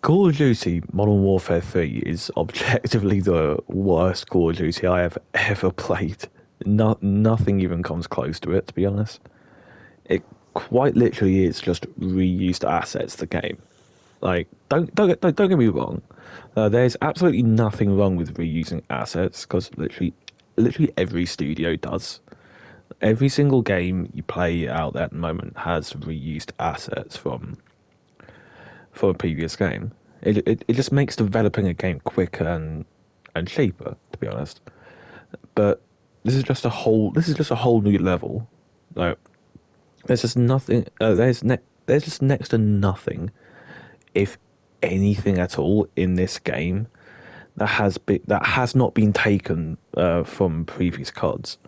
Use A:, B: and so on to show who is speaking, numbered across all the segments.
A: Call of Duty Modern Warfare 3 is objectively the worst Call of Duty I have ever played. Nothing even comes close to it, to be honest. It quite literally is just reused assets, the game. Like, don't get me wrong. There's absolutely nothing wrong with reusing assets, because literally every studio does. Every single game you play out there at the moment has reused assets from a previous game. It just makes developing a game quicker and cheaper, to be honest. But this is just a whole new level. Like there's just nothing. There's just next to nothing, if anything at all, in this game that has not been taken from previous CODs.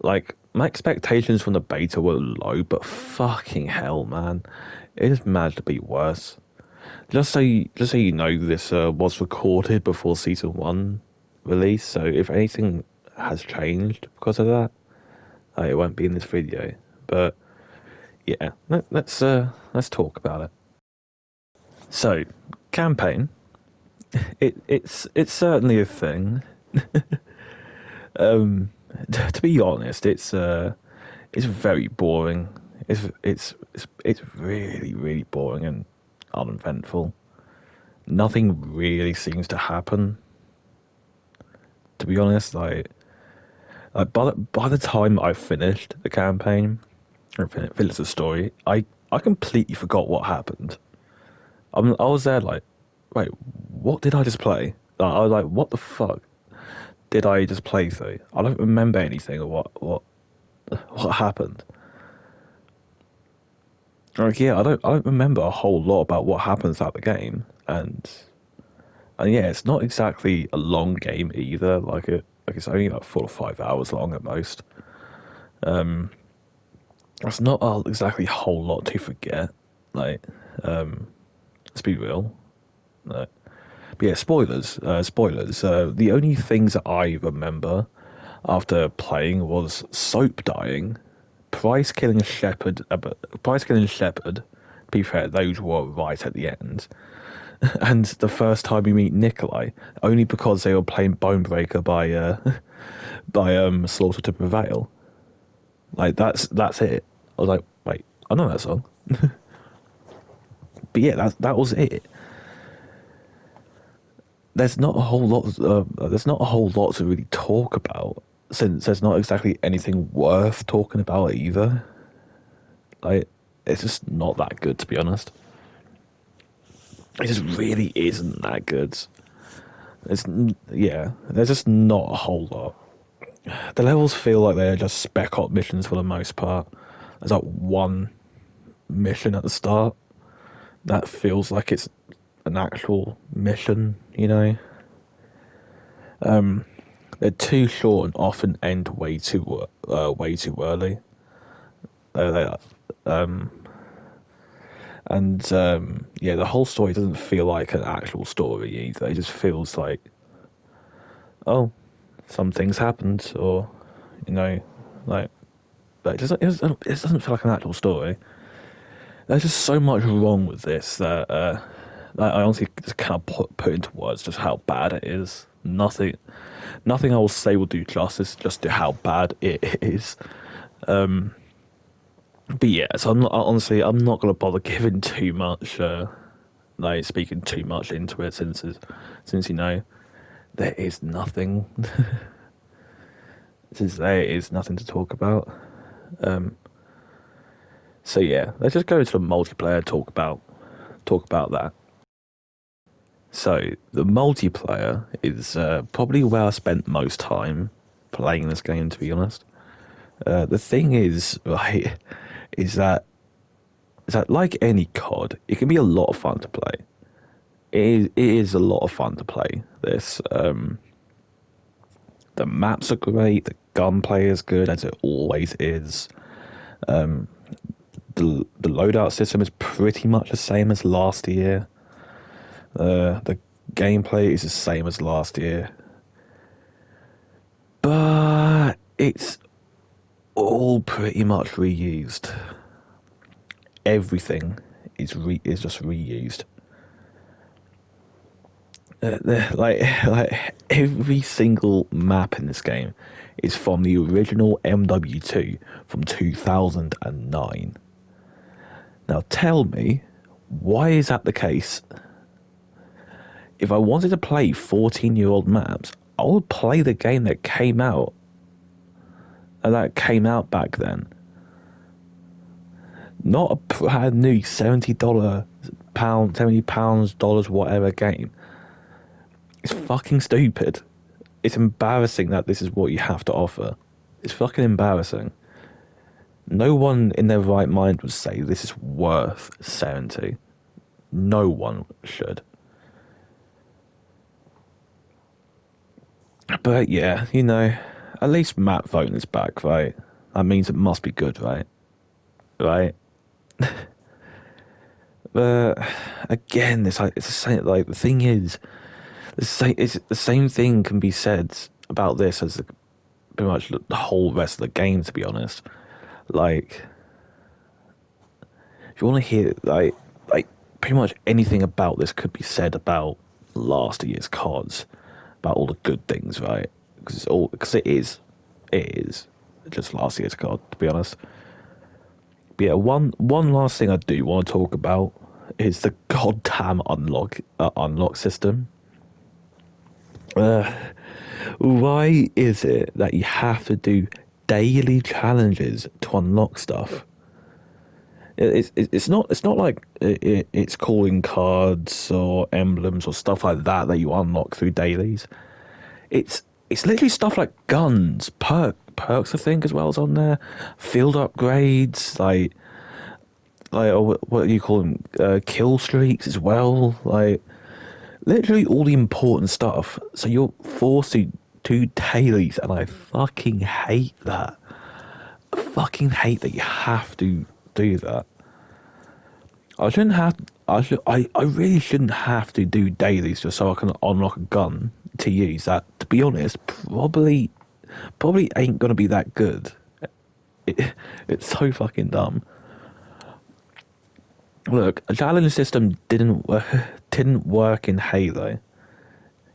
A: Like my expectations from the beta were low, but fucking hell, man, it just managed to be worse. Just so you know, this was recorded before season one release. So if anything has changed because of that, it won't be in this video. But yeah, let's talk about it. So, campaign, it's certainly a thing. Um, to be honest, it's very boring. It's really boring and uneventful. Nothing really seems to happen. To be honest, by the time I finished the campaign or finished the story, I completely forgot what happened. I was there like, wait, what did I just play? I was like, what the fuck did I just play through? I don't remember anything of what happened. Like, yeah, I don't remember a whole lot about what happens at the game, and yeah, it's not exactly a long game either. Like it's only like 4 or 5 hours long at most. It's not exactly a whole lot to forget. Like, let's be real. Like, but yeah, spoilers. Spoilers. The only things that I remember after playing was Soap dying, Price killing a shepherd. Price killing a shepherd. To be fair, those were right at the end. And the first time we meet Nikolai, only because they were playing Bonebreaker by Slaughter to Prevail. Like that's it. I was like, wait, I know that song. But yeah, that was it. There's not a whole lot. There's not a whole lot to really talk about, since there's not exactly anything worth talking about either. Like, it's just not that good, to be honest. It just really isn't that good. Yeah, there's just not a whole lot. The levels feel like they're just spec op missions for the most part. There's like one mission at the start that feels like it's an actual mission, you know? They're too short and often end way too early. They and yeah, the whole story doesn't feel like an actual story either. It just feels like, oh, some things happened, or you know, like, but it doesn't feel like an actual story. There's just so much wrong with this that I honestly just can't put into words just how bad it is. Nothing I will say will do justice just to how bad it is. But yeah, so honestly, I'm not gonna bother giving too much, like speaking too much into it, since you know there is nothing, since there is nothing to talk about. Um, so yeah, let's just go to the multiplayer. Talk about that. So the multiplayer is probably where I spent most time playing this game, to be honest. The thing is, right, is that like any COD, it can be a lot of fun to play. It is a lot of fun to play this. The maps are great. The gunplay is good, as it always is. The loadout system is pretty much the same as last year. The gameplay is the same as last year, but it's all pretty much reused. Everything is just reused. like every single map in this game is from the original MW2 from 2009. Now tell me, why is that the case? If I wanted to play 14-year-old maps, I would play the game that came out back then. Not a brand new $70 £70 dollars whatever game. It's fucking stupid. It's embarrassing that this is what you have to offer. It's fucking embarrassing. No one in their right mind would say this is worth 70. No one should. But yeah, at least map voting is back, right? That means it must be good, right? Right? But again, it's the same. Like the thing is, the same thing can be said about this as pretty much the whole rest of the game. To be honest, like if you want to hear like pretty much anything about this could be said about last year's cards, about all the good things, right? Because it is just last year's card, to be honest. But yeah, one last thing I do want to talk about is the goddamn unlock system. Why is it that you have to do daily challenges to unlock stuff? It's not like it's calling cards or emblems or stuff like that you unlock through dailies. It's literally stuff like guns, perks I think as well as on there, field upgrades, like what do you call them, kill streaks as well, like literally all the important stuff. So you're forced to do dailies, and I fucking hate that. I fucking hate that you have to do that. I really shouldn't have to do dailies just so I can unlock a gun to use that, to be honest, probably ain't gonna be that good. It's so fucking dumb. Look, a challenge system didn't work in Halo.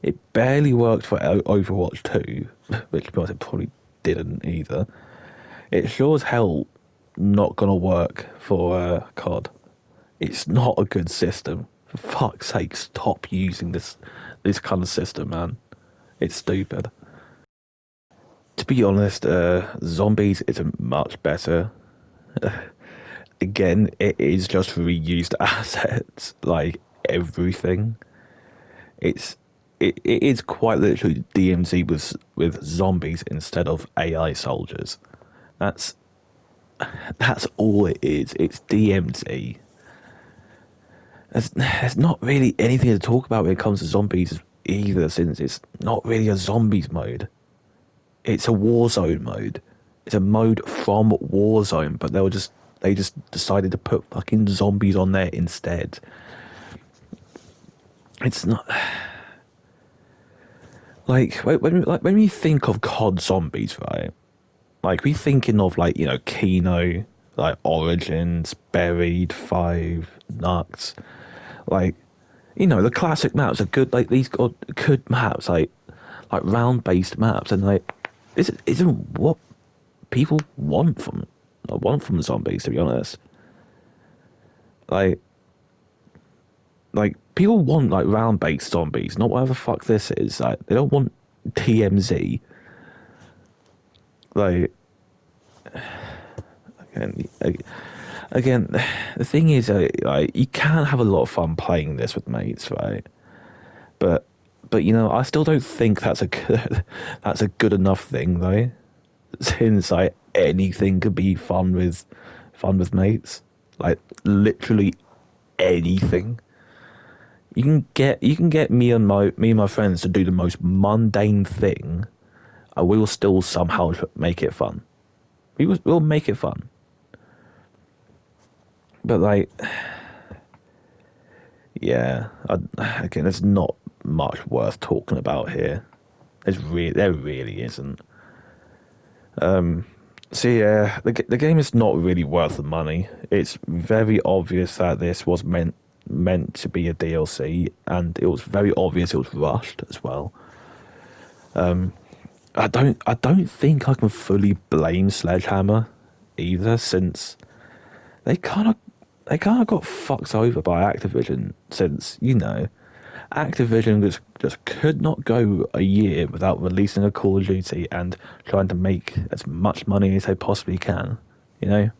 A: It barely worked for Overwatch 2, which to be honest, it probably didn't either. It's sure as hell not gonna work for COD. It's not a good system. For fuck's sake, stop using this kind of system, man. It's stupid. To be honest, Zombies isn't much better. Again, it is just reused assets, like everything. It is quite literally DMZ with zombies instead of AI soldiers. That's all it is. It's DMZ. There's not really anything to talk about when it comes to zombies either, since it's not really a zombies mode. It's a Warzone mode. It's a mode from Warzone, but they just decided to put fucking zombies on there instead. It's not like when we think of COD zombies, right? Like we thinking of Kino, like Origins, Buried, Five, Nux, like the classic maps are good. Like these good maps, like round based maps, and like this isn't what people want from zombies, to be honest. Like people want like round based zombies, not whatever the fuck this is. Like they don't want TMZ. Like again, the thing is, like you can have a lot of fun playing this with mates, right? But I still don't think that's a good enough thing though, since like anything could be fun with mates, like literally anything. You can get me and my friends to do the most mundane thing, and we will still somehow make it fun. We'll make it fun. But like, yeah, again, there's not much worth talking about here. There really isn't. So yeah, the game is not really worth the money. It's very obvious that this was meant meant to be a DLC, and it was very obvious it was rushed as well. I don't think I can fully blame Sledgehammer either, since they kind of they kind of got fucked over by Activision, since Activision just could not go a year without releasing a Call of Duty and trying to make as much money as they possibly can. You know,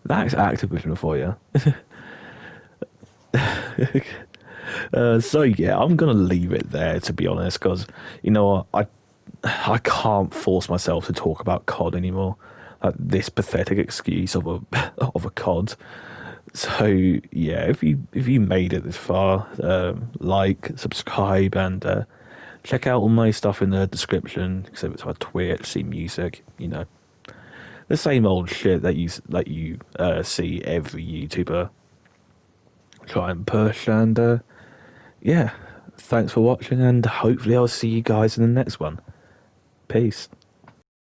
A: that's Activision for you. So yeah, I'm gonna leave it there, to be honest, because you know what, I can't force myself to talk about COD anymore. Like this pathetic excuse of a of a COD. So yeah, if you made it this far, like, subscribe, and check out all my stuff in the description. So it's my Twitch, see music, the same old shit that you see every YouTuber try and push. And yeah, thanks for watching, and hopefully I'll see you guys in the next one. Peace.